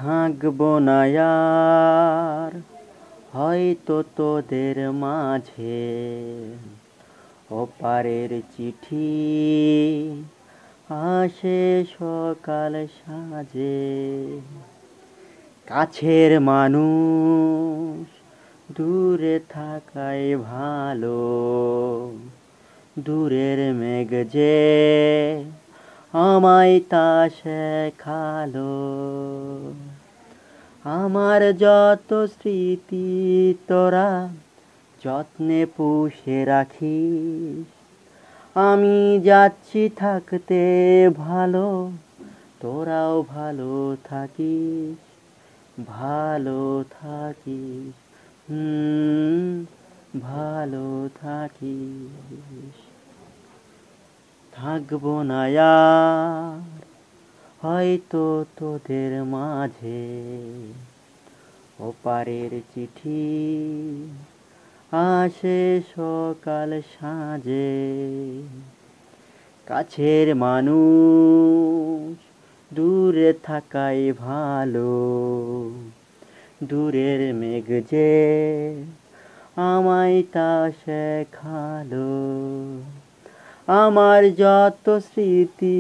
থাকবো না আর হয়তো তোদের মাঝে। ওপারের চিঠি আসে সকাল সাজে। কাছের মানুষ দূরে থাকাই ভালো। দূরের মেঘ যে আমায় তা শেখালো। আমার যত স্মৃতি তোরা যত্নে পুষে রাখিস। আমি যাচ্ছি থাকতে ভালো, তোরাও ভালো থাকিস, ভালো থাকিস, ভালো থাকিস। থাকবো না আর হয়তো তোদের মাঝে। ওপারের চিঠি আসে সকাল সাজে। কাছের মানুষ দূরে থাকাই ভালো। দূরের মেঘ যে আমায় তা শেখালো। আমার যত স্মৃতি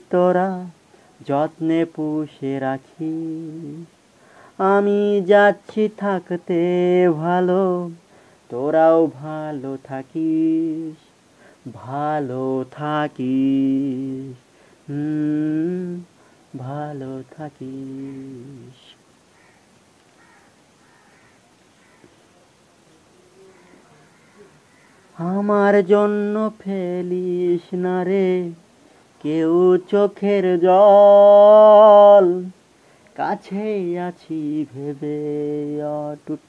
তোরা যত্নে পুষে রাখিস। আমি যাচ্ছি থাকতে ভালো, তোরাও ভালো থাকিস, ভালো থাকিস, ভালো থাকিস। আমার জন্য ফেলিস না রে কেউ চোখের জল। কাছেই আছি ভেবে অটুট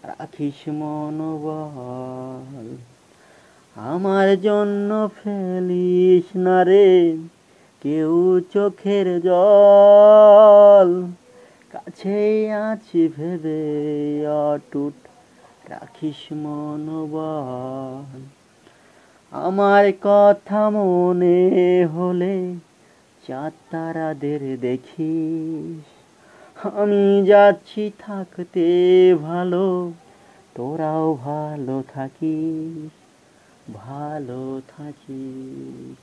রাখিস মনোবল। আমার জন্য ফেলিস না রে কেউ চোখের জল। কাছেই আছি ভেবে অটুট রাখিস মনোবল। আমার কথা মনে হলে চাঁদ তারাদের দেখিস। আমি যাচ্ছি থাকতে ভালো, তোরাও ভালো থাকিস, ভালো থাকিস,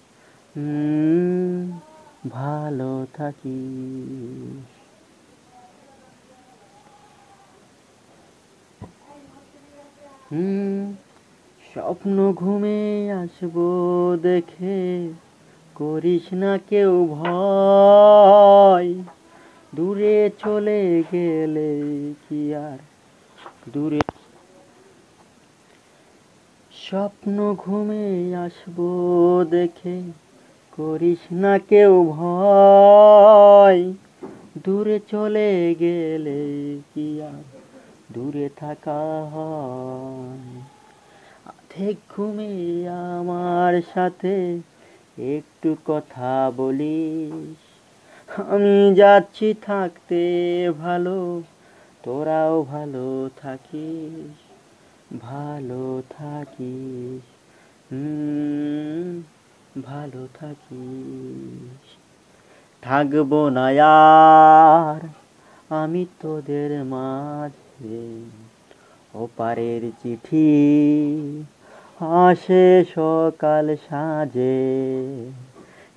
ভালো থাকিস। স্বপ্ন ঘুমে আসবো দেখে করিস না কেউ ভয়। দূরে চলে গেলে কি আর দূরে। স্বপ্ন ঘুমে আসবো দেখে করিস না কেউ ভয়। দূরে চলে গেলে কি আর দূরে থাকা হয়। ঠিক ঘুমে আমার সাথে একটু কথা বলিস। আমি যাচ্ছি থাকতে ভালো, তোরাও ভালো থাকিস, ভালো থাকিস, ভালো থাকিস। থাকবো না আর আমি তোদের মাঝে। ওপারের চিঠি আসে সকাল সাজে।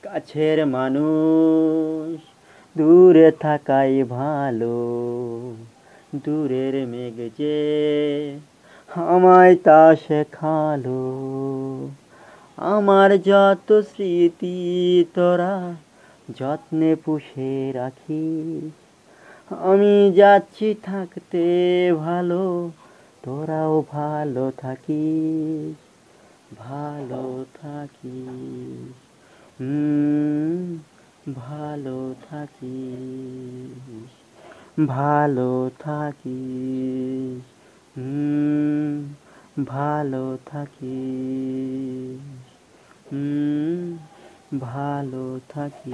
কাছের মানুষ দূরে থাকাই ভালো। দূরের মেঘ যে আমায় তা শেখালো। আমার যত স্মৃতি তোরা যত্নে পুষে রাখিস। আমি যাচ্ছি থাকতে ভালো, তোরাও ভালো থাকিস, ভালো থাকিস, ভালো থাকিস, ভালো থাকিস, ভালো থাকিস, ভালো থাকিস।